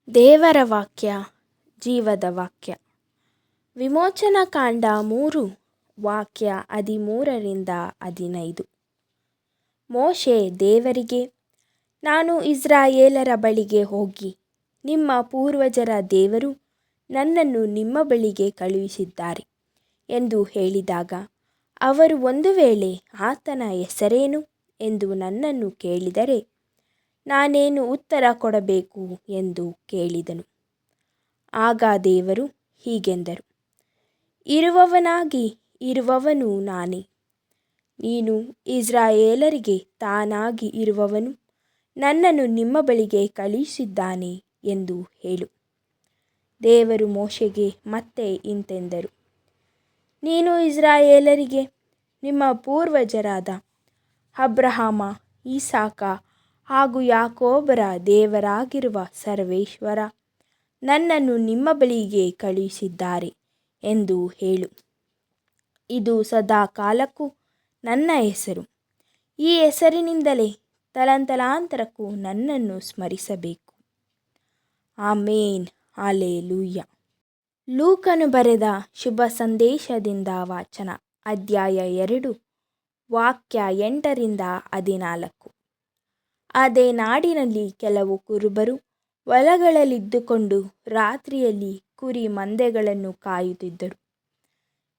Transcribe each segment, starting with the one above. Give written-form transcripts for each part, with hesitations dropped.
ದೇವರ ವಾಕ್ಯ ಜೀವದ ವಾಕ್ಯ. ವಿಮೋಚನಾ ಕಾಂಡ 3 ವಾಕ್ಯ 13-15. ಮೋಶೆ ದೇವರಿಗೆ, ನಾನು ಇಸ್ರಾಯೇಲರ ಬಳಿಗೆ ಹೋಗಿ ನಿಮ್ಮ ಪೂರ್ವಜರ ದೇವರು ನನ್ನನ್ನು ನಿಮ್ಮ ಬಳಿಗೆ ಕಳುಹಿಸಿದ್ದಾರೆ ಎಂದು ಹೇಳಿದಾಗ, ಅವರು ಒಂದು ವೇಳೆ ಆತನ ಹೆಸರೇನು ಎಂದು ನನ್ನನ್ನು ಕೇಳಿದರೆ ನಾನೇನು ಉತ್ತರ ಕೊಡಬೇಕು ಎಂದು ಕೇಳಿದನು. ಆಗ ದೇವರು ಹೀಗೆಂದರು, ಇರುವವನಾಗಿ ಇರುವವನು ನಾನೇ. ನೀನು ಇಸ್ರಾಯೇಲರಿಗೆ ತಾನಾಗಿ ಇರುವವನು ನನ್ನನ್ನು ನಿಮ್ಮ ಬಳಿಗೆ ಕಳುಹಿಸಿದ್ದಾನೆ ಎಂದು ಹೇಳು. ದೇವರು ಮೋಶೆಗೆ ಮತ್ತೆ ಇಂತೆಂದರು, ನೀನು ಇಸ್ರಾಯೇಲರಿಗೆ ನಿಮ್ಮ ಪೂರ್ವಜರಾದ ಅಬ್ರಹಾಮ, ಇಸಾಕ ಹಾಗೂ ಯಾಕೋಬರ ದೇವರಾಗಿರುವ ಸರ್ವೇಶ್ವರ ನನ್ನನ್ನು ನಿಮ್ಮ ಬಳಿಗೆ ಕಳುಹಿಸಿದ್ದಾರೆ ಎಂದು ಹೇಳು. ಇದು ಸದಾ ಕಾಲಕ್ಕೂ ನನ್ನ ಹೆಸರು. ಈ ಹೆಸರಿನಿಂದಲೇ ತಲತಲಾಂತರಕ್ಕೂ ನನ್ನನ್ನು ಸ್ಮರಿಸಬೇಕು. ಆಮೇನ್. ಹಾಲೆಲೂಯ. ಲೂಕನು ಬರೆದ ಶುಭ ಸಂದೇಶದಿಂದ ವಾಚನ. ಅಧ್ಯಾಯ 2 ವಾಕ್ಯ 8-14. ಅದೇ ನಾಡಿನಲ್ಲಿ ಕೆಲವು ಕುರುಬರು ಹೊಲಗಳಲ್ಲಿದ್ದುಕೊಂಡು ರಾತ್ರಿಯಲ್ಲಿ ಕುರಿ ಮಂದೆಗಳನ್ನು ಕಾಯುತ್ತಿದ್ದರು.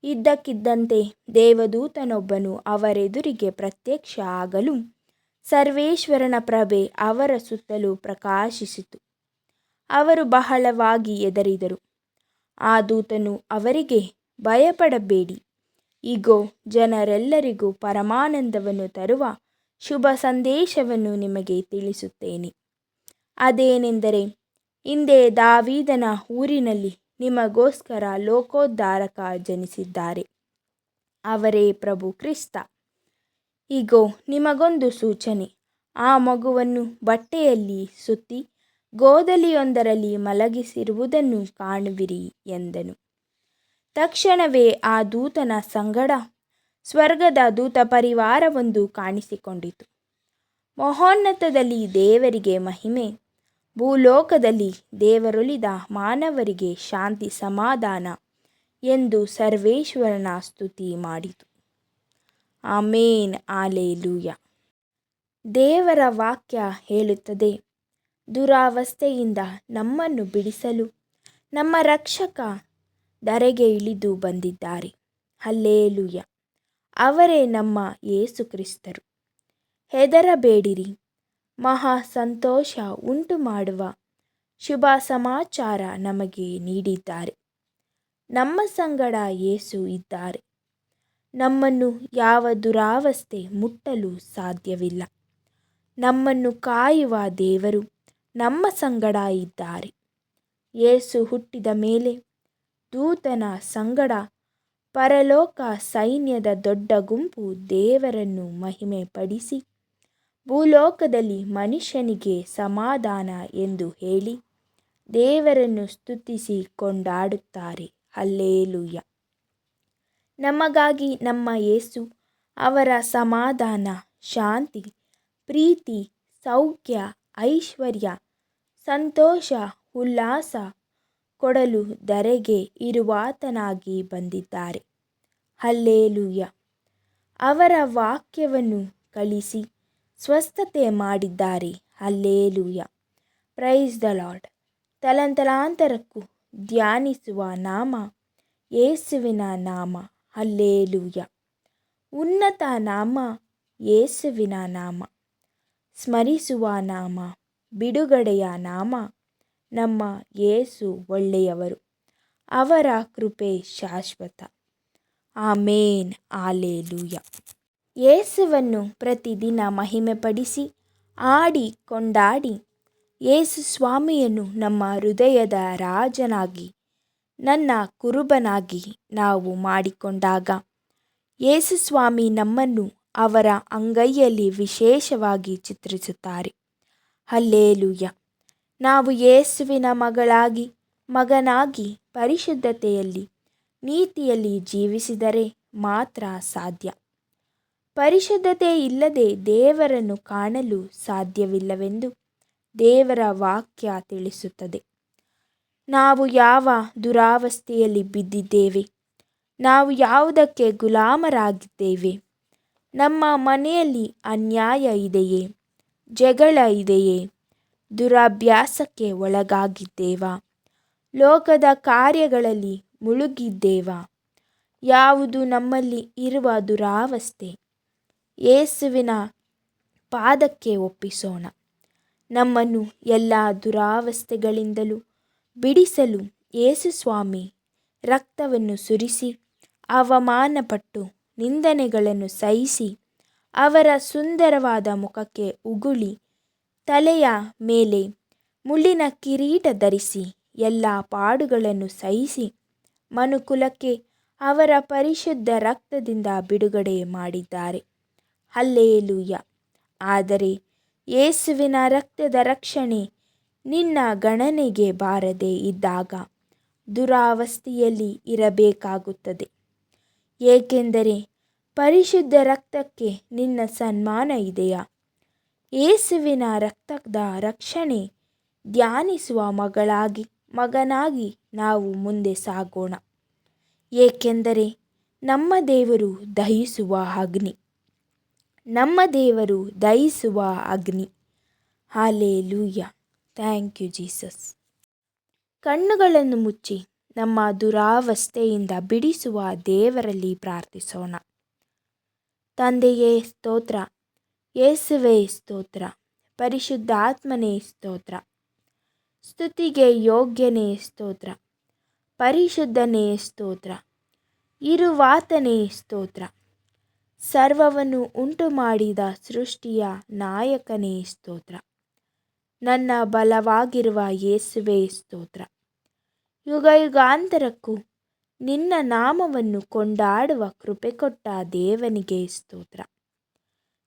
ಇದ್ದಕ್ಕಿದ್ದಂತೆ ದೇವದೂತನೊಬ್ಬನು ಅವರೆದುರಿಗೆ ಪ್ರತ್ಯಕ್ಷ ಆಗಲು ಸರ್ವೇಶ್ವರನ ಪ್ರಭೆ ಅವರ ಸುತ್ತಲೂ ಪ್ರಕಾಶಿಸಿತು. ಅವರು ಬಹಳವಾಗಿ ಹೆದರಿದರು. ಆ ದೂತನು ಅವರಿಗೆ, ಭಯಪಡಬೇಡಿ, ಇಗೋ, ಜನರೆಲ್ಲರಿಗೂ ಪರಮಾನಂದವನ್ನು ತರುವ ಶುಭ ಸಂದೇಶವನ್ನು ನಿಮಗೆ ತಿಳಿಸುತ್ತೇನೆ. ಅದೇನೆಂದರೆ, ಹಿಂದೆ ದಾವೀದನ ಊರಿನಲ್ಲಿ ನಿಮಗೋಸ್ಕರ ಲೋಕೋದ್ಧಾರಕ ಜನಿಸಿದ್ದಾರೆ. ಅವರೇ ಪ್ರಭು ಕ್ರಿಸ್ತ. ಇಗೋ, ನಿಮಗೊಂದು ಸೂಚನೆ. ಆ ಮಗುವನ್ನು ಬಟ್ಟೆಯಲ್ಲಿ ಸುತ್ತಿ ಗೋದಲಿಯೊಂದರಲ್ಲಿ ಮಲಗಿಸಿರುವುದನ್ನು ಕಾಣುವಿರಿ ಎಂದನು. ತಕ್ಷಣವೇ ಆ ದೂತನ ಸಂಗಡ ಸ್ವರ್ಗದ ದೂತಪರಿವಾರವೊಂದು ಕಾಣಿಸಿಕೊಂಡಿತು. ಮಹೋನ್ನತದಲ್ಲಿ ದೇವರಿಗೆ ಮಹಿಮೆ, ಭೂಲೋಕದಲ್ಲಿ ದೇವರೊಲಿದ ಮಾನವರಿಗೆ ಶಾಂತಿ ಸಮಾಧಾನ ಎಂದು ಸರ್ವೇಶ್ವರನ ಸ್ತುತಿ ಮಾಡಿತು. ಆಮೇನ್. ಹಾಲೆಲೂಯ. ದೇವರ ವಾಕ್ಯ ಹೇಳುತ್ತದೆ, ದುರಾವಸ್ಥೆಯಿಂದ ನಮ್ಮನ್ನು ಬಿಡಿಸಲು ನಮ್ಮ ರಕ್ಷಕ ಧರೆಗೆ ಇಳಿದು ಬಂದಿದ್ದಾರೆ. ಹಲ್ಲೆಲೂಯ. ಅವರೇ ನಮ್ಮ ಯೇಸು ಕ್ರಿಸ್ತರು. ಹೆದರಬೇಡಿರಿ, ಮಹಾ ಸಂತೋಷ ಉಂಟು ಮಾಡುವ ಶುಭ ಸಮಾಚಾರ ನಮಗೆ ನೀಡಿದ್ದಾರೆ. ನಮ್ಮ ಸಂಗಡ ಯೇಸು ಇದ್ದಾರೆ. ನಮ್ಮನ್ನು ಯಾವ ದುರಾವಸ್ಥೆ ಮುಟ್ಟಲು ಸಾಧ್ಯವಿಲ್ಲ. ನಮ್ಮನ್ನು ಕಾಯುವ ದೇವರು ನಮ್ಮ ಸಂಗಡ ಇದ್ದಾರೆ. ಯೇಸು ಹುಟ್ಟಿದ ಮೇಲೆ ದೂತನ ಸಂಗಡ ಪರಲೋಕ ಸೈನ್ಯದ ದೊಡ್ಡ ಗುಂಪು ದೇವರನ್ನು ಮಹಿಮೆಪಡಿಸಿ ಭೂಲೋಕದಲ್ಲಿ ಮನುಷ್ಯನಿಗೆ ಸಮಾಧಾನ ಎಂದು ಹೇಳಿ ದೇವರನ್ನು ಸ್ತುತಿಸಿ ಕೊಂಡಾಡುತ್ತಾರೆ. ಹಲ್ಲೆಲೂಯ. ನಮಗಾಗಿ ನಮ್ಮ ಯೇಸು ಅವರ ಸಮಾಧಾನ, ಶಾಂತಿ, ಪ್ರೀತಿ, ಸೌಖ್ಯ, ಐಶ್ವರ್ಯ, ಸಂತೋಷ, ಉಲ್ಲಾಸ ಕೊಡಲು ಧರೆಗೆ ಇರುವಾತನಾಗಿ ಬಂದಿದ್ದಾರೆ. ಹಲ್ಲೆಲೂಯ. ಅವರ ವಾಕ್ಯವನ್ನು ಕಲಿಸಿ ಸ್ವಸ್ಥತೆ ಮಾಡಿದ್ದಾರೆ. ಹಲ್ಲೆಲೂಯ. Praise the lord. ತಲತಲಾಂತರಕ್ಕೂ ಧ್ಯಾನಿಸುವ ನಾಮ ಯೇಸುವಿನ ನಾಮ. ಹಲ್ಲೆಲೂಯ. ಉನ್ನತ ನಾಮ ಯೇಸುವಿನ ನಾಮ. ಸ್ಮರಿಸುವ ನಾಮ, ಬಿಡುಗಡೆಯ ನಾಮ. ನಮ್ಮ ಯೇಸು ಒಳ್ಳೆಯವರು. ಅವರ ಕೃಪೆ ಶಾಶ್ವತ. ಆಮೇನ್. ಹಾಲೆಲೂಯ. ಯೇಸುವನ್ನು ಪ್ರತಿದಿನ ಮಹಿಮೆಪಡಿಸಿ ಆಡಿ ಕೊಂಡಾಡಿ ಯೇಸು ಸ್ವಾಮಿಯನ್ನು ನಮ್ಮ ಹೃದಯದ ರಾಜನಾಗಿ, ನನ್ನ ಕುರುಬನಾಗಿ ನಾವು ಮಾಡಿಕೊಂಡಾಗ ಯೇಸು ಸ್ವಾಮಿ ನಮ್ಮನ್ನು ಅವರ ಅಂಗೈಯಲ್ಲಿ ವಿಶೇಷವಾಗಿ ಚಿತ್ರಿಸುತ್ತಾರೆ. ಹಲ್ಲೆಲೂಯ. ನಾವು ಯೇಸುವಿನ ಮಗಳಾಗಿ, ಮಗನಾಗಿ ಪರಿಶುದ್ಧತೆಯಲ್ಲಿ, ನೀತಿಯಲ್ಲಿ ಜೀವಿಸಿದರೆ ಮಾತ್ರ ಸಾಧ್ಯ. ಪರಿಶುದ್ಧತೆ ಇಲ್ಲದೆ ದೇವರನ್ನು ಕಾಣಲು ಸಾಧ್ಯವಿಲ್ಲವೆಂದು ದೇವರ ವಾಕ್ಯ ತಿಳಿಸುತ್ತದೆ. ನಾವು ಯಾವ ದುರಾವಸ್ಥೆಯಲ್ಲಿ ಬಿದ್ದಿದ್ದೇವೆ? ನಾವು ಯಾವುದಕ್ಕೆ ಗುಲಾಮರಾಗಿದ್ದೇವೆ? ನಮ್ಮ ಮನೆಯಲ್ಲಿ ಅನ್ಯಾಯ ಇದೆಯೇ? ಜಗಳ ಇದೆಯೇ? ದುರಭ್ಯಾಸಕ್ಕೆ ಒಳಗಾಗಿದ್ದೇವಾ? ಲೋಕದ ಕಾರ್ಯಗಳಲ್ಲಿ ಮುಳುಗಿದ್ದೇವಾ? ಯಾವುದು ನಮ್ಮಲ್ಲಿ ಇರುವ ದುರಾವಸ್ಥೆ? ಯೇಸುವಿನ ಪಾದಕ್ಕೆ ಒಪ್ಪಿಸೋಣ. ನಮ್ಮನ್ನು ಎಲ್ಲ ದುರಾವಸ್ಥೆಗಳಿಂದಲೂ ಬಿಡಿಸಲು ಯೇಸು ಸ್ವಾಮಿ ರಕ್ತವನ್ನು ಸುರಿಸಿ, ಅವಮಾನಪಟ್ಟು ನಿಂದನೆಗಳನ್ನು ಸಹಿಸಿ, ಅವರ ಸುಂದರವಾದ ಮುಖಕ್ಕೆ ಉಗುಳಿ, ತಲೆಯ ಮೇಲೆ ಮುಳ್ಳಿನ ಕಿರೀಟ ಧರಿಸಿ, ಎಲ್ಲ ಪಾಡುಗಳನ್ನು ಸಹಿಸಿ, ಮನುಕುಲಕ್ಕೆ ಅವರ ಪರಿಶುದ್ಧ ರಕ್ತದಿಂದ ಬಿಡುಗಡೆ ಮಾಡಿದ್ದಾರೆ. ಹಲ್ಲೆಲೂಯ. ಆದರೆ ಯೇಸುವಿನ ರಕ್ತದ ರಕ್ಷಣೆ ನಿನ್ನ ಗಣನೆಗೆ ಬಾರದೇ ಇದ್ದಾಗ ದುರಾವಸ್ಥೆಯಲ್ಲಿ ಇರಬೇಕಾಗುತ್ತದೆ. ಏಕೆಂದರೆ ಪರಿಶುದ್ಧ ರಕ್ತಕ್ಕೆ ನಿನ್ನ ಸನ್ಮಾನ ಇದೆಯಾ? ಯೇಸುವಿನ ರಕ್ತದ ರಕ್ಷಣೆ ಧ್ಯಾನಿಸುವ ಮಗನಾಗಿ ನಾವು ಮುಂದೆ ಸಾಗೋಣ. ಏಕೆಂದರೆ ನಮ್ಮ ದೇವರು ದಹಿಸುವ ಅಗ್ನಿ. ನಮ್ಮ ದೇವರು ದಹಿಸುವ ಅಗ್ನಿ. ಹಾಲೆಲೂಯ. Thank you Jesus. ಕಣ್ಣುಗಳನ್ನು ಮುಚ್ಚಿ ನಮ್ಮ ದುರಾವಸ್ಥೆಯಿಂದ ಬಿಡಿಸುವ ದೇವರಲ್ಲಿ ಪ್ರಾರ್ಥಿಸೋಣ. ತಂದೆಯೇ ಸ್ತೋತ್ರ, ಯೇಸುವೇ ಸ್ತೋತ್ರ, ಪರಿಶುದ್ಧಾತ್ಮನೇ ಸ್ತೋತ್ರ, ಸ್ತುತಿಗೆ ಯೋಗ್ಯನೇ ಸ್ತೋತ್ರ, ಪರಿಶುದ್ಧನೇ ಸ್ತೋತ್ರ, ಇರುವಾತನೇ ಸ್ತೋತ್ರ, ಸರ್ವವನ್ನು ಉಂಟು ಮಾಡಿದ ಸೃಷ್ಟಿಯ ನಾಯಕನೇ ಸ್ತೋತ್ರ, ನನ್ನ ಬಲವಾಗಿರುವ ಯೇಸುವೇ ಸ್ತೋತ್ರ. ಯುಗಾಂತರಕ್ಕೂ ನಿನ್ನ ನಾಮವನ್ನು ಕೊಂಡಾಡುವ ಕೃಪೆ ಕೊಟ್ಟ ದೇವನಿಗೆ ಸ್ತೋತ್ರ.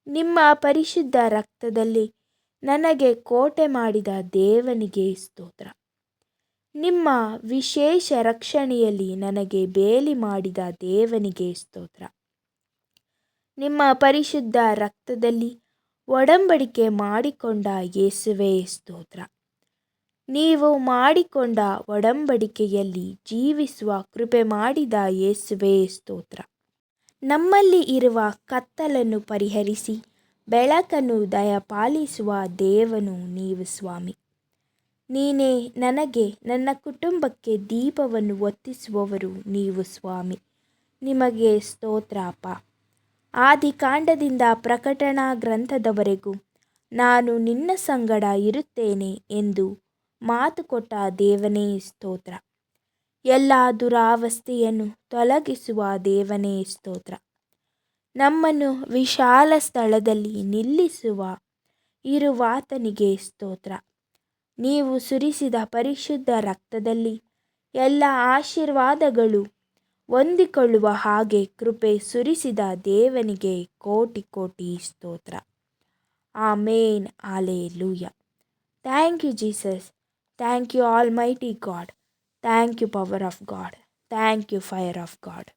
ನಿಮ್ಮ ಪರಿಶುದ್ಧ ರಕ್ತದಲ್ಲಿ ನನಗೆ ಕೋಟೆ ಮಾಡಿದ ದೇವನಿಗೆ ಸ್ತೋತ್ರ. ನಿಮ್ಮ ವಿಶೇಷ ರಕ್ಷಣೆಯಲ್ಲಿ ನನಗೆ ಬೇಲಿ ಮಾಡಿದ ದೇವನಿಗೆ ಸ್ತೋತ್ರ. ನಿಮ್ಮ ಪರಿಶುದ್ಧ ರಕ್ತದಲ್ಲಿ ಒಡಂಬಡಿಕೆ ಮಾಡಿಕೊಂಡ ಯೇಸುವೇ ಸ್ತೋತ್ರ. ನೀವು ಮಾಡಿಕೊಂಡ ಒಡಂಬಡಿಕೆಯಲ್ಲಿ ಜೀವಿಸುವ ಕೃಪೆ ಮಾಡಿದ ಯೇಸುವೇ ಸ್ತೋತ್ರ. ನಮ್ಮಲ್ಲಿ ಇರುವ ಕತ್ತಲನ್ನು ಪರಿಹರಿಸಿ ಬೆಳಕನ್ನು ದಯಪಾಲಿಸುವ ದೇವನು ನೀವು ಸ್ವಾಮಿ. ನೀನೇ ನನಗೆ, ನನ್ನ ಕುಟುಂಬಕ್ಕೆ ದೀಪವನ್ನು ಒತ್ತಿಸುವವರು ನೀವು ಸ್ವಾಮಿ. ನಿಮಗೆ ಸ್ತೋತ್ರ ಅಪ್ಪ. ಆದಿಕಾಂಡದಿಂದ ಪ್ರಕಟಣಾ ಗ್ರಂಥದವರೆಗೂ ನಾನು ನಿನ್ನ ಸಂಗಡ ಇರುತ್ತೇನೆ ಎಂದು ಮಾತು ಕೊಟ್ಟ ದೇವನೇ ಸ್ತೋತ್ರ. ಎಲ್ಲ ದುರಾವಸ್ಥೆಯನ್ನು ತೊಲಗಿಸುವ ದೇವನೇ ಸ್ತೋತ್ರ. ನಮ್ಮನ್ನು ವಿಶಾಲ ಸ್ಥಳದಲ್ಲಿ ನಿಲ್ಲಿಸುವ ಇರುವಾತನಿಗೆ ಸ್ತೋತ್ರ. ನೀವು ಸುರಿಸಿದ ಪರಿಶುದ್ಧ ರಕ್ತದಲ್ಲಿ ಎಲ್ಲ ಆಶೀರ್ವಾದಗಳು ಹೊಂದಿಕೊಳ್ಳುವ ಹಾಗೆ ಕೃಪೆ ಸುರಿಸಿದ ದೇವನಿಗೆ ಕೋಟಿ ಕೋಟಿ ಸ್ತೋತ್ರ. Amen. Hallelujah. Thank you Jesus. Thank you almighty god. Thank you power of god. Thank you fire of god.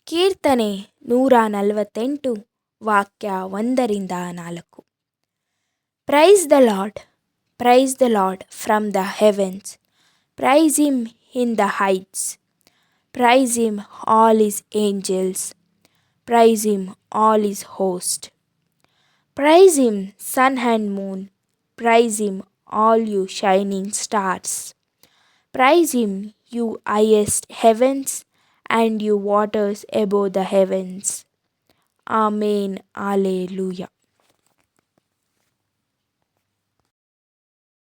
ಕೀರ್ತನೆ 148 ವಾಕ್ಯ 1-4. Praise the lord, praise the lord from the heavens, praise him in the heights, praise him all his angels, praise him all his host, praise him sun and moon, praise him all you shining stars, praise him you highest heavens and you waters above the heavens. Amen. Alleluia.